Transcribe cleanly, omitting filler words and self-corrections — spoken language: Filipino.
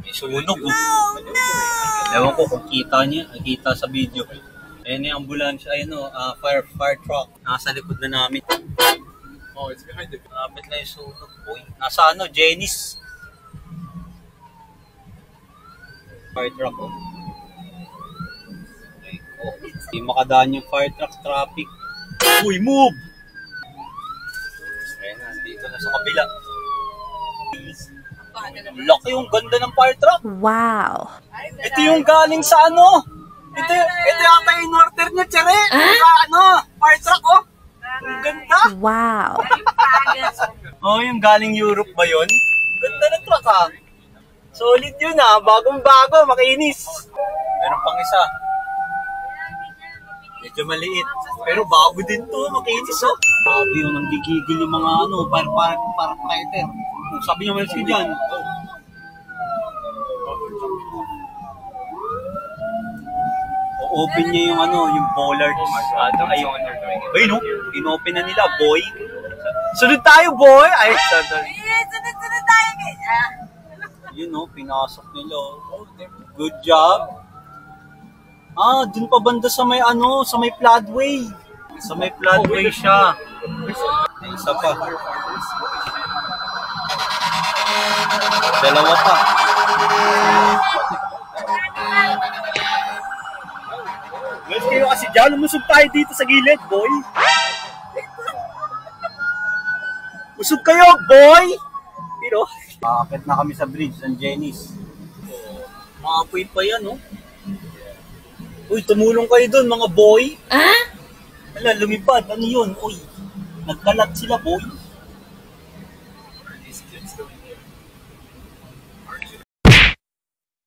May sunog. Ewan ko kung kita niya, kita sa video. Ayan yung ambulansya, ayun o, fire truck. Nasa likod na namin. Oh, it's behind the... Napit na yung sunog, boy. Nasa ano, Jenny's. Fire truck, oh. Hindi makadaan yung fire truck traffic. Uy, move! Ayan na, dito na sa kabila. Laki yung ganda ng fire truck. Wow. Ito yung galing sa ano? Ito yata yung in-order niya, Chere. Sa ano, fire truck, oh. Ang ganda. Wow. Oh, yung galing Europe ba yun? Ganda ng truck, ah. Solid yun, ah. Bagong-bago, makinis. Meron pang isa. Medyo maliit. Pero bago din to, makinis, oh. Bago yung nanggigigil yung mga ano, firefighter. Sabi niya malis ka dyan. O-open niya yung ano, yung bollard. Ay, yung ano. Ay, no? In-open na nila, boy. Sunod tayo, boy! Ay, sunod tayo, kaya. Yun, no? Pinasok nila. Good job. Ah, dun pa banda sa may ano, sa may floodway. Sa may floodway siya. Ay, isa pa. Dalawa pa. Let's kayo kasi dyan. Lumusog tayo dito sa gilid, boy. Usog kayo, boy! Pero, akit na kami sa bridge ng Jenny's. Maapoy pa yan, oh. Uy, tumulong kayo dun, mga boy. Ah? Ala, lumipad. Ano yun? Uy, nagkalat sila, boy.